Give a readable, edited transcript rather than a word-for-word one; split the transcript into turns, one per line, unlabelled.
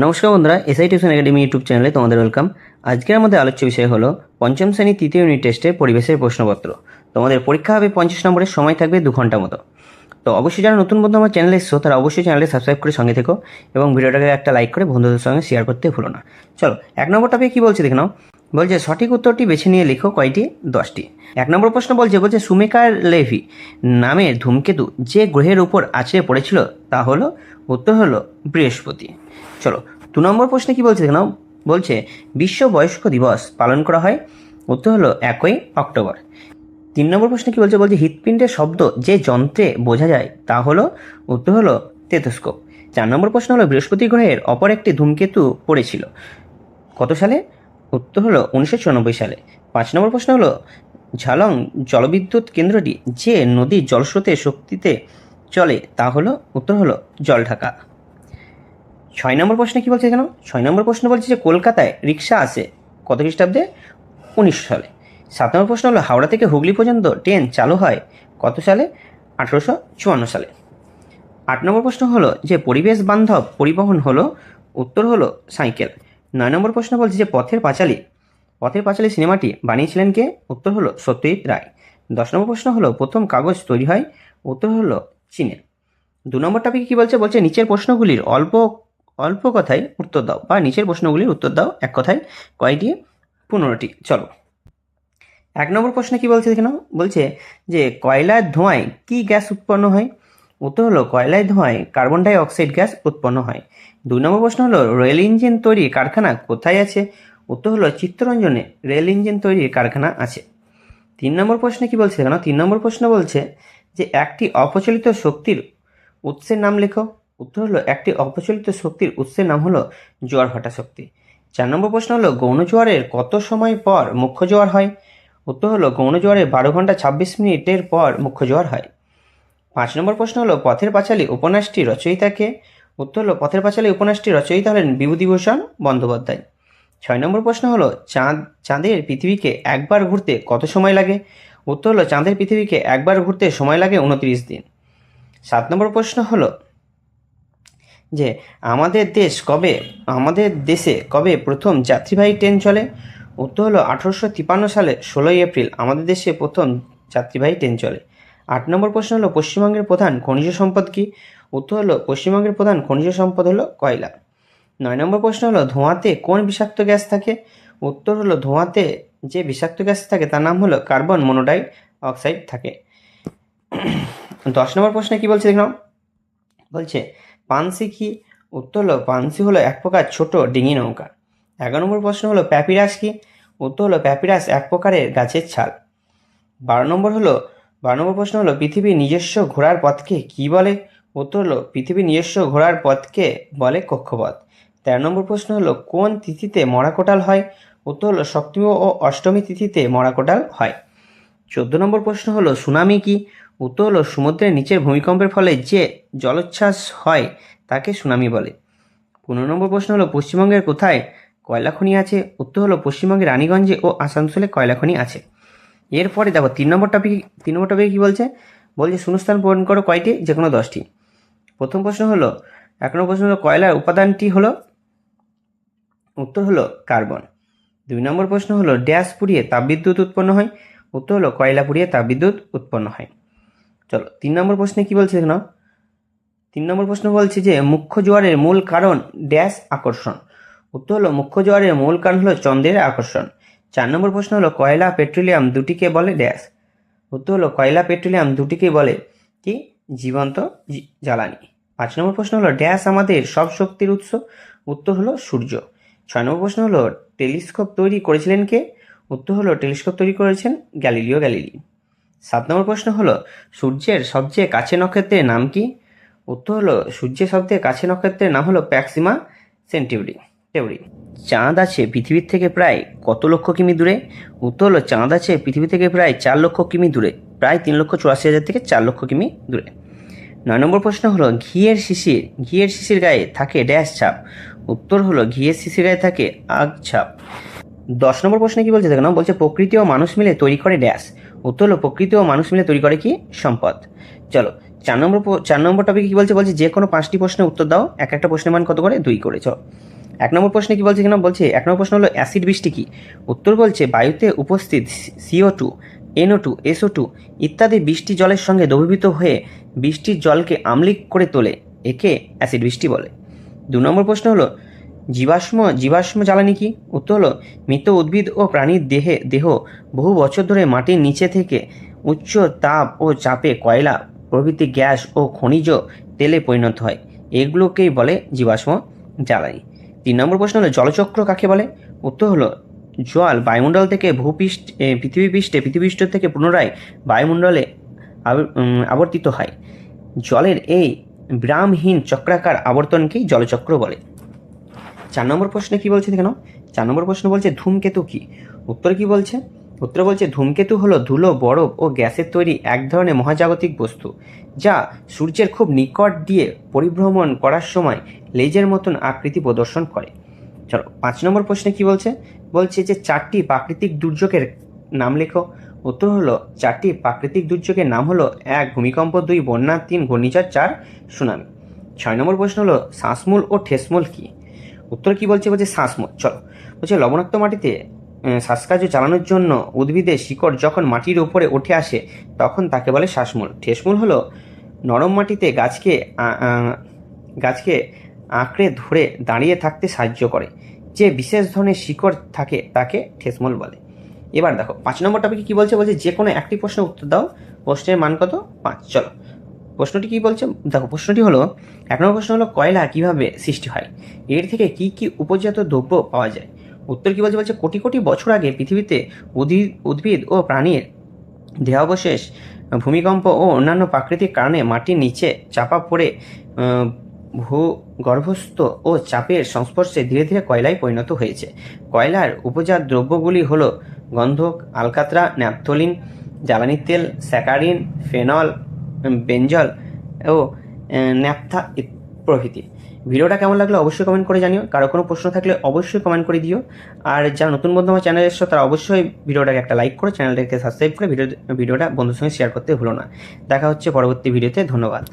নমস্কার বন্ধুরা, SI tuition academy YouTube চ্যানেলে তোমাদের ওয়েলকাম। আজকের আমাদের আলোচ্য বিষয় হলো পঞ্চম শ্রেণী তৃতীয় ইউনিট টেস্টে পরিবেশের প্রশ্নপত্র। তোমাদের পরীক্ষা হবে 50 নম্বরের, সময় থাকবে 2 ঘন্টা মতো। তো অবশ্যই যারা নতুন বন্ধু আমার চ্যানেলে এসছো তারা অবশ্যই চ্যানেলটি সাবস্ক্রাইব করে সঙ্গে থেকো এবং ভিডিওটাকে একটা লাইক করে বন্ধুদের সঙ্গে শেয়ার করতে ভুলো না। চলো 1 নম্বর টপিকে কী বলছে দেখে নাও। বলছে সঠিক উত্তরটি বেছে নিয়ে লিখো কয়টি? 10টি। 1 নম্বর প্রশ্ন বলছে সুমেকার লেভি নামের ধূমকেতু যে গ্রহের উপর আছড়ে পড়েছিল তা হলো, উত্তর হলো বৃহস্পতি। চলো 2 নম্বর প্রশ্নে কী বলছে দেখে নাও। বলছে বিশ্ব বয়স্ক দিবস পালন করা হয়, উত্তর হলো 1 অক্টোবর। 3 নম্বর প্রশ্নে কী বলছে হৃৎপিণ্ডের শব্দ যে যন্ত্রে বোঝা যায় তা হলো, উত্তর হলো টেথোস্কোপ। 4 নম্বর প্রশ্ন হলো বৃহস্পতি গ্রহের অপর একটি ধূমকেতু পড়েছিল কত সালে? উত্তর হলো 1994 সালে। 5 নম্বর প্রশ্ন হলো ঝালং জলবিদ্যুৎ কেন্দ্রটি যে নদীর জলস্রোতের শক্তিতে চলে তা হলো, উত্তর হলো জলঢাকা। 6 নম্বর প্রশ্নে কী বলছে কেন? 6 নম্বর প্রশ্ন বলছে যে কলকাতায় রিক্সা আসে কত খ্রিস্টাব্দে? 1900 সালে। 7 নম্বর প্রশ্ন হলো হাওড়া থেকে হুগলি পর্যন্ত ট্রেন চালু হয় কত সালে? 1854 সালে। 8 নম্বর প্রশ্ন হলো যে পরিবেশ বান্ধব পরিবহন হলো, উত্তর হলো সাইকেল। 9 নম্বর প্রশ্ন বলছে যে পথের পাঁচালী সিনেমাটি বানিয়েছিলেন কে? উত্তর হলো সত্যজিৎ রায়। 10 নম্বর প্রশ্ন হলো প্রথম কাগজ তৈরি হয়, উত্তর হলো চীনে। 2 নম্বর টপিকে কী বলছে নিচের প্রশ্নগুলির অল্প অল্প কথায় উত্তর দাও, বা নিচের প্রশ্নগুলির উত্তর দাও এক কথায় কয়টি? 15টি। চলো 1 নম্বর প্রশ্নে কী বলছে দেখে নাও। বলছে যে কয়লার ধোঁয়ায় কী গ্যাস উৎপন্ন হয়? উত্তর হলো কয়লার ধোঁয়ায় কার্বন ডাই অক্সাইড গ্যাস উৎপন্ন হয়। 2 নম্বর প্রশ্ন হলো রেল ইঞ্জিন তৈরির কারখানা কোথায় আছে? উত্তর হলো চিত্তরঞ্জনে রেল ইঞ্জিন তৈরির কারখানা আছে। 3 নম্বর প্রশ্নে কী বলছে দেখে নাও। 3 নম্বর প্রশ্ন বলছে যে একটি অপ্রচলিত শক্তির উৎসের নাম লেখো। উত্তর হলো একটি অপ্রচলিত শক্তির উৎসের নাম হলো জোয়ার ভাটা শক্তি। 4 নম্বর প্রশ্ন হলো গৌণ জোয়ারের কত সময় পর মুখ্য জোয়ার হয়? উত্তর হলো গৌণ জোয়ারের 12 ঘন্টা 26 মিনিটের পর মুখ্য জোয়ার হয়। 5 নম্বর প্রশ্ন হলো পথের পাঁচালী উপন্যাসটি রচয়িতা কে? উত্তর হলো পথের পাঁচালী উপন্যাসটি রচয়িতা হলেন বিভূতিভূষণ বন্দ্যোপাধ্যায়। 6 নম্বর প্রশ্ন হলো চাঁদের পৃথিবীকে একবার ঘুরতে কত সময় লাগে? উত্তর হলো চাঁদের পৃথিবীকে একবার ঘুরতে সময় লাগে 29 দিন। 7 নম্বর প্রশ্ন হলো যে আমাদের দেশে কবে প্রথম যাত্রীবাহী ট্রেন চলে? উত্তর হলো 1853 সালে 16 এপ্রিল আমাদের দেশে প্রথম যাত্রীবাহী ট্রেন চলে। 8 নম্বর প্রশ্ন হলো পশ্চিমবঙ্গের প্রধান খনিজ সম্পদ কি? উত্তর হলো পশ্চিমবঙ্গের প্রধান খনিজ সম্পদ হলো কয়লা। 9 নম্বর প্রশ্ন হলো ধোঁয়াতে কোন বিষাক্ত গ্যাস থাকে? উত্তর হলো ধোঁয়াতে যে বিষাক্ত গ্যাস থাকে তার নাম হলো কার্বন মনোক্সাইড অক্সাইড থাকে। 10 নম্বর প্রশ্নে কী বলছে দেখো। বলছে পানসি কি? উত্তর হলো পানসি হলো এক প্রকার ছোট ডিঙি নৌকা। 11 নম্বর প্রশ্ন হলো প্যাপিরাস কি? উত্তর হলো প্যাপিরাস এক প্রকারের গাছের ছাল। 12 নম্বর প্রশ্ন হলো পৃথিবীর নিজস্ব ঘোরার পথকে কি বলে? উত্তর হলো পৃথিবীর নিজস্ব ঘোরার পথকে বলে কক্ষপথ। 13 নম্বর প্রশ্ন হলো কোন তিথিতে মরা কোটাল হয়? উত্তর হলো সপ্তমী ও অষ্টমী তিথিতে মরা কোটাল হয়। 14 নম্বর প্রশ্ন হলো সুনামি কি? উত্তর হলো সমুদ্রের নিচের ভূমিকম্পের ফলে যে জলোচ্ছ্বাস হয় তাকে সুনামি বলে। 15 নম্বর প্রশ্ন হলো পশ্চিমবঙ্গের কোথায় কয়লা খনি আছে? উত্তর হলো পশ্চিমবঙ্গের রানীগঞ্জে ও আসানসোলে কয়লা খনি আছে। এরপরে দেখো 3 নম্বর টপিকে কী বলছে শূন্যস্থান পূরণ করো কয়টি? যে কোনো 10টি। প্রথম প্রশ্ন হলো 1 নম্বর প্রশ্ন হলো কয়লার উপাদানটি হলো, উত্তর হলো কার্বন। 2 নম্বর প্রশ্ন হলো ড্যাশ পুড়িয়ে তাপবিদ্যুৎ উৎপন্ন হয়? উত্তর হলো কয়লা পুড়িয়ে তাপবিদ্যুৎ উৎপন্ন হয়। চলো 3 নম্বর প্রশ্নে কী বলছে দেখো। 3 নম্বর প্রশ্ন বলছে যে মুখ্য জোয়ারের মূল কারণ ড্যাশ আকর্ষণ। উত্তর হলো মুখ্য জোয়ারের মূল কারণ হলো চন্দ্রের আকর্ষণ। 4 নম্বর প্রশ্ন হলো কয়লা পেট্রোলিয়াম দুটিকে বলে ড্যাশ। উত্তর হলো কয়লা পেট্রোলিয়াম দুটিকে বলে কি? জীবন্ত জ্বালানি। 5 নম্বর প্রশ্ন হলো ড্যাশ আমাদের সব শক্তির উৎস। উত্তর হলো সূর্য। 6 নম্বর প্রশ্ন হলো টেলিস্কোপ তৈরি করেছিলেন কে? উত্তর হলো টেলিস্কোপ তৈরি করেছেন গ্যালিলিও গ্যালিলি। 7 নম্বর প্রশ্ন হলো সূর্যের সবচেয়ে কাছে নক্ষত্রের নাম কি? উত্তর হলো সূর্যের সবচেয়ে কাছে নক্ষত্রের নাম হলো প্রক্সিমা সেন্টিউরি। চাঁদ আছে পৃথিবীর থেকে প্রায় কত লক্ষ কিমি দূরে? উত্তর হলো চাঁদ আছে পৃথিবী থেকে প্রায় 4 লক্ষ কিমি দূরে, প্রায় 3,84,000 থেকে 4 লক্ষ কিমি দূরে। 9 নম্বর প্রশ্ন হলো ঘিয়ের শিশির গায়ে থাকে ড্যাশ ছাপ। উত্তর হলো ঘিয়ের শিশির গায়ে থাকে আগ ছাপ। 10 নম্বর প্রশ্নে কি বলছে দেখো না, প্রকৃতি ও মানুষ মিলে তৈরি করে ড্যাশ। উত্তর হলো প্রকৃতি ও মানুষ মিলে তৈরি করে কি? সম্পদ। চলো চার নম্বর টপিকে কী বলছে, বলছে যে কোনো 5টি প্রশ্নের উত্তর দাও, একটা প্রশ্নের মান কত করে, 2 করে। চলো 1 নম্বর প্রশ্নে কী বলছে, কিনা বলছে 1 নম্বর প্রশ্ন হলো অ্যাসিড বৃষ্টি কী। উত্তর বলছে বায়ুতে উপস্থিত CO2, NO2, SO2 ইত্যাদি বৃষ্টি জলের সঙ্গে দ্রবীভূত হয়ে বৃষ্টির জলকে আম্লিক করে তোলে, একে অ্যাসিড বৃষ্টি বলে। 2 নম্বর প্রশ্ন হলো জীবাশ্ম জ্বালানি কি। উত্তর হলো মৃত উদ্ভিদ ও প্রাণীর দেহ বহু বছর ধরে মাটির নিচে থেকে উচ্চ তাপ ও চাপে কয়লা প্রভৃতি গ্যাস ও খনিজ তেলে পরিণত হয়, এগুলোকেই বলে জীবাশ্ম জ্বালানি। 3 নম্বর প্রশ্ন হলো জলচক্র কাকে বলে। উত্তর হলো জল বায়ুমণ্ডল থেকে পৃথিবীপৃষ্ঠ থেকে পুনরায় বায়ুমণ্ডলে আবর্তিত হয়। জলের এই বিরামহীন চক্রাকার আবর্তনকেই জলচক্র বলে। 4 নম্বর প্রশ্নে কি বলছে দেখো, 4 নম্বর প্রশ্ন বলছে ধূমকেতু কি। উত্তর কি বলছে, উত্তর বলছে ধূমকেতু হলো ধুলো, বরফ ও গ্যাসের তৈরি এক ধরনের মহাজাগতিক বস্তু, যা সূর্যের খুব নিকট দিয়ে পরিভ্রমণ করার সময় লেজের মতন আকৃতি প্রদর্শন করে। চলো 5 নম্বর প্রশ্নে কি বলছে, বলছে যে 4টি প্রাকৃতিক দুর্যোগের নাম লেখো। উত্তর হলো 4টি প্রাকৃতিক দুর্যোগের নাম হলো 1 ভূমিকম্প, 2 বন্যা, 3 ঘূর্ণিঝড়, 4 সুনামি। 6 নম্বর প্রশ্ন হলো শ্বাসমূল ও ঠেসমূল কি। উত্তর কি বলছে, বলছে শ্বাসমূল। চলো বলছে লবণাক্ত মাটিতে শ্বাসকার্য চালানোর জন্য উদ্ভিদের শিকড় যখন মাটির উপরে উঠে আসে তখন তাকে বলে শ্বাসমূল। ঠেসমূল হলো নরম মাটিতে গাছকে আঁকড়ে ধরে দাঁড়িয়ে থাকতে সাহায্য করে, যে বিশেষ ধরনের শিকড় থাকে তাকে ঠেসমূল বলে। এবার দেখো 5 নম্বর টপিকে কি বলছে, বলছে যে কোনো একটি প্রশ্নের উত্তর দাও, প্রশ্নের মান কত, 5। চলো প্রশ্নটি কি বলছে দেখো, প্রশ্নটি হলো 1 নম্বর প্রশ্ন হলো কয়লা কিভাবে সৃষ্টি হয়, এর থেকে কি কি উপজাত দ্রব্য পাওয়া যায়। উত্তর কি বলছে, বলছে কোটি কোটি বছর আগে পৃথিবীতে উদ্ভিদ ও প্রাণীর দেহাবশেষ ভূমিকম্প ও অন্যান্য প্রাকৃতিক কারণে মাটির নিচে চাপা পড়ে ভূগর্ভস্থ ও চাপের সংস্পর্শে ধীরে ধীরে কয়লায় পরিণত হয়েছে। কয়লার উপজাত দ্রব্যগুলি হলো গন্ধক, আলকাতরা, ন্যাপথলিন, জ্বালানি তেল, স্যাকারিন, ফেনল, বেঞ্জল ও ন্যাপথা প্রভৃতি। ভিডিওটা কেমন লাগলো অবশ্যই কমেন্ট করে জানিও। কারো কোনো প্রশ্ন থাকলে অবশ্যই কমেন্ট করে দিও। আর যারা নতুন বন্ধু আমার চ্যানেলে এসছো তারা অবশ্যই ভিডিওটাকে একটা লাইক করে চ্যানেলটাকে সাবস্ক্রাইব করে ভিডিওটা বন্ধুর সঙ্গে শেয়ার করতে ভুলো না। দেখা হচ্ছে পরবর্তী ভিডিওতে। ধন্যবাদ।